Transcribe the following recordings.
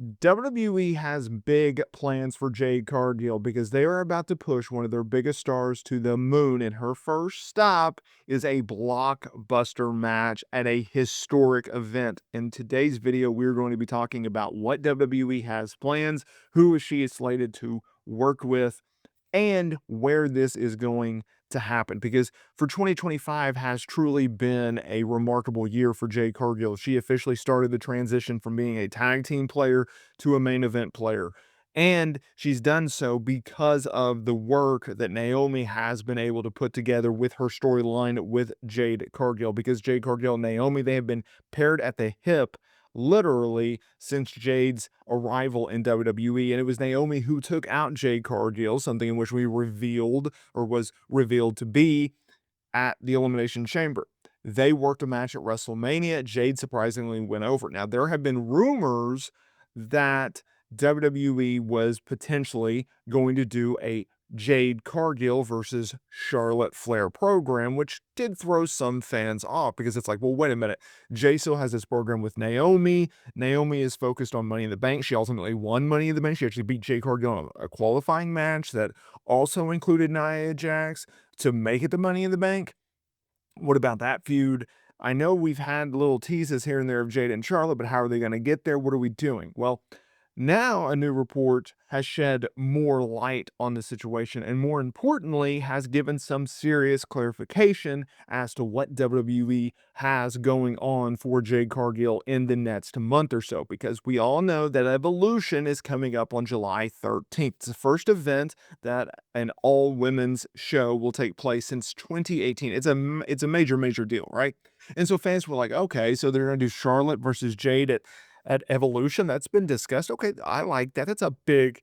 WWE has big plans for Jade Cargill because they are about to push one of their biggest stars to the moon, and her first stop is a blockbuster match at a historic event. In today's video, we're going to be talking about what WWE has plans, who she is slated to work with, and where this is going to happen, because for 2025 has truly been a remarkable year for Jade Cargill. She officially started the transition from being a tag team player to a main event player. And she's done so because of the work that Naomi has been able to put together with her storyline with Jade Cargill. Because Jade Cargill and Naomi, they have been paired at the hip literally since Jade's arrival in WWE. And it was Naomi who took out Jade Cargill, something in which we revealed or was revealed to be at the Elimination Chamber. They worked a match at WrestleMania. Jade surprisingly went over. Now, there have been rumors that WWE was potentially going to do a Jade Cargill versus Charlotte Flair program, which did throw some fans off because it's like, well, wait a minute. Jay still has this program with Naomi. Naomi is focused on Money in the Bank. She ultimately won Money in the Bank. She actually beat Jade Cargill in a qualifying match that also included Nia Jax to make it the Money in the Bank. What about that feud? I know we've had little teases here and there of Jade and Charlotte, but how are they going to get there? What are we doing? Well, now a new report has shed more light on the situation and, more importantly, has given some serious clarification as to what WWE has going on for Jade Cargill in the next month or so, because we all know that Evolution is coming up on July 13th. It's the first event that an all-women's show will take place since 2018. It's a major deal, right? And so fans were like, okay, so they're going to do Charlotte versus Jade at Evolution. That's been discussed. Okay, I like that. It's a big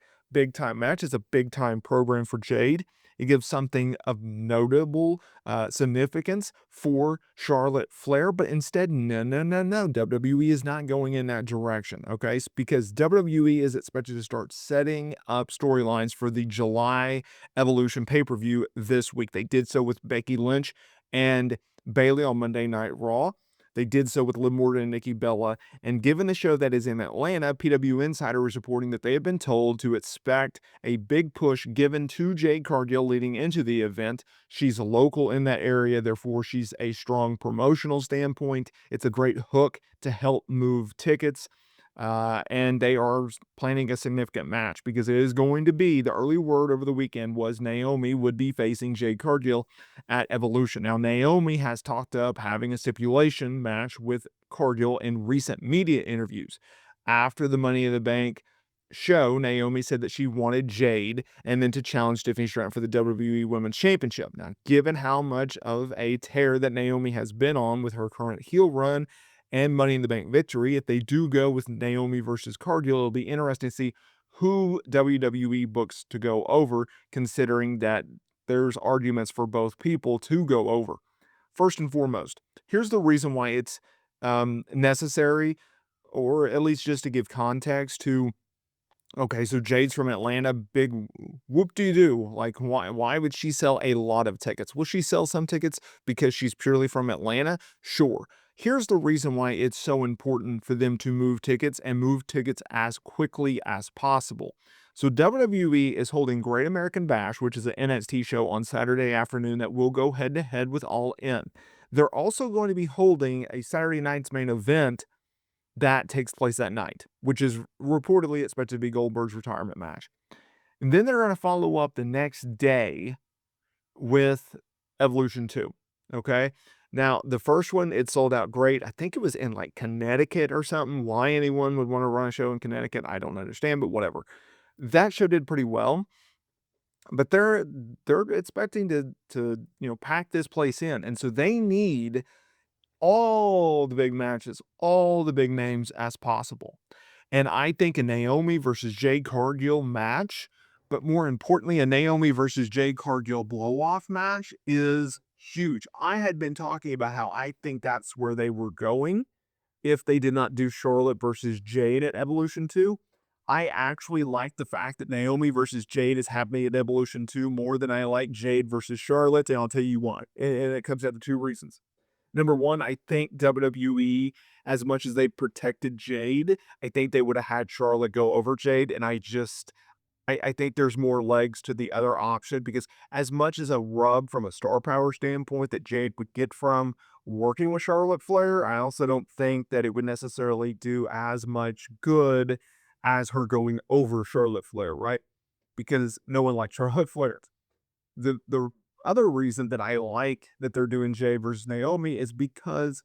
time match. It's a big time program for Jade. It gives something of notable significance for Charlotte Flair, but instead, no. WWE is not going in that direction, okay? Because WWE is expected to start setting up storylines for the July Evolution pay-per-view this week. They did so with Becky Lynch and Bayley on Monday Night Raw. They did so with Liv Morgan and Nikki Bella. And given the show that is in Atlanta, PW Insider is reporting that they have been told to expect a big push given to Jade Cargill leading into the event. She's local in that area, therefore she's a strong promotional standpoint. It's a great hook to help move tickets. And they are planning a significant match because it is going to be, the early word over the weekend was Naomi would be facing Jade Cargill at Evolution. Now, Naomi has talked up having a stipulation match with Cargill in recent media interviews. After the Money in the Bank show, Naomi said that she wanted Jade and then to challenge Tiffany Stratton for the WWE Women's Championship. Now, given how much of a tear that Naomi has been on with her current heel run and Money in the Bank victory, if they do go with Naomi versus Cargill, it'll be interesting to see who WWE books to go over, considering that there's arguments for both people to go over. First and foremost, here's the reason why it's necessary, or at least just to give context to, okay, so Jade's from Atlanta, big whoop-de-doo. Like, why would she sell a lot of tickets? Will she sell some tickets because she's purely from Atlanta? Sure. Here's the reason why it's so important for them to move tickets and move tickets as quickly as possible. So WWE is holding Great American Bash, which is an NXT show on Saturday afternoon that will go head-to-head with All In. They're also going to be holding a Saturday night's main event that takes place that night, which is reportedly expected to be Goldberg's retirement match. And then they're going to follow up the next day with Evolution 2. Okay. Now, the first one, it sold out great. I think it was in like Connecticut or something. Why anyone would want to run a show in Connecticut, I don't understand, but whatever. That show did pretty well. But they're expecting to pack this place in. And so they need all the big matches, all the big names as possible. And I think a Naomi versus Jade Cargill match, but more importantly, a Naomi versus Jade Cargill blow-off match is huge. I had been talking about how I think that's where they were going if they did not do Charlotte versus Jade at Evolution 2. I actually like the fact that Naomi versus Jade is happening at Evolution 2 more than I like Jade versus Charlotte, and I'll tell you why. And it comes down to two reasons. Number one, I think WWE, as much as they protected Jade, I think they would have had Charlotte go over Jade, and I think there's more legs to the other option because as much as a rub from a star power standpoint that Jade would get from working with Charlotte Flair, I also don't think that it would necessarily do as much good as her going over Charlotte Flair, right? Because no one likes Charlotte Flair. The other reason that I like that they're doing Jade versus Naomi is because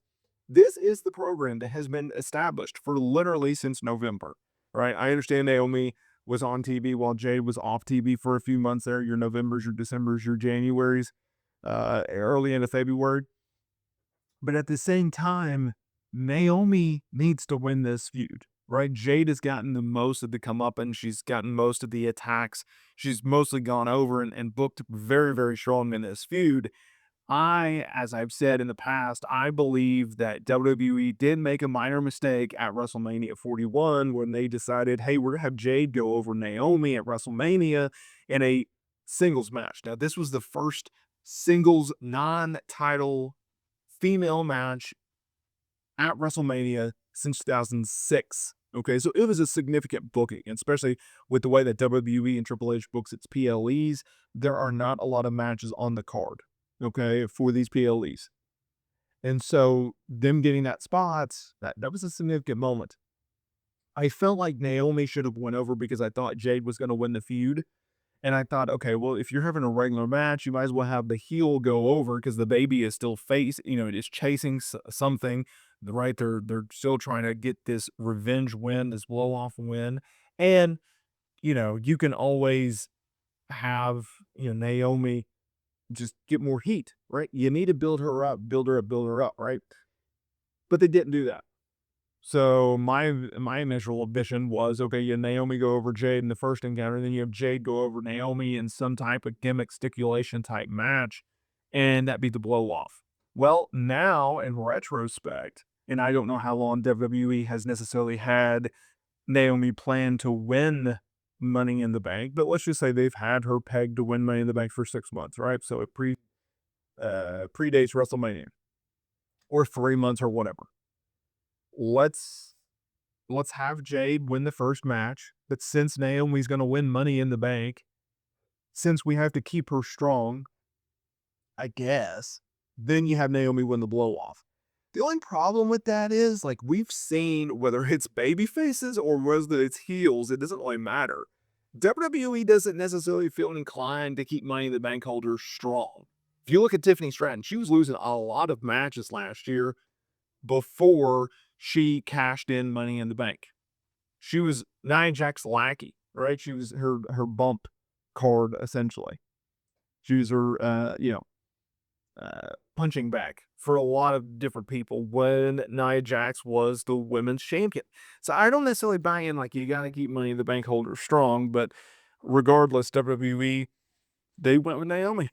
this is the program that has been established for literally since November, right? I understand Naomi was on TV while Jade was off TV for a few months there. Your Novembers, your Decembers, your Januaries, early into February. But at the same time, Naomi needs to win this feud, right? Jade has gotten the most of the comeuppance. She's gotten most of the attacks. She's mostly gone over and booked very, very strong in this feud. As I've said in the past, I believe that WWE did make a minor mistake at WrestleMania 41 when they decided, hey, we're going to have Jade go over Naomi at WrestleMania in a singles match. Now, this was the first singles non-title female match at WrestleMania since 2006. Okay, so it was a significant booking, especially with the way that WWE and Triple H books its PLEs. There are not a lot of matches on the card, okay, for these PLEs. And so them getting that spot, that was a significant moment. I felt like Naomi should have went over because I thought Jade was going to win the feud. And I thought, okay, well, if you're having a regular match, you might as well have the heel go over because the baby is still it is chasing something, right? They're still trying to get this revenge win, this blow off win, and you can always have Naomi just get more heat, right? You need to build her up, build her up, build her up, right? But they didn't do that. So my initial vision was, okay, you Naomi go over Jade in the first encounter, then you have Jade go over Naomi in some type of gimmick stipulation type match, and that be the blow off. Well, now in retrospect, and I don't know how long WWE has necessarily had Naomi plan to win Money in the Bank, but let's just say they've had her pegged to win Money in the Bank for 6 months, right? So it predates WrestleMania or 3 months or whatever. Let's have Jade win the first match. But since Naomi's going to win Money in the Bank, since we have to keep her strong, I guess, then you have Naomi win the blow off. The only problem with that is, like, we've seen whether it's baby faces or whether it's heels, it doesn't really matter. WWE doesn't necessarily feel inclined to keep Money in the Bank holders strong. If you look at Tiffany Stratton, she was losing a lot of matches last year before she cashed in Money in the Bank. She was Nia Jax's lackey, right? She was her bump card essentially. She was her punching bag for a lot of different people when Nia Jax was the women's champion. So I don't necessarily buy in like you got to keep Money in the Bank holders strong, but regardless, WWE they went with Naomi.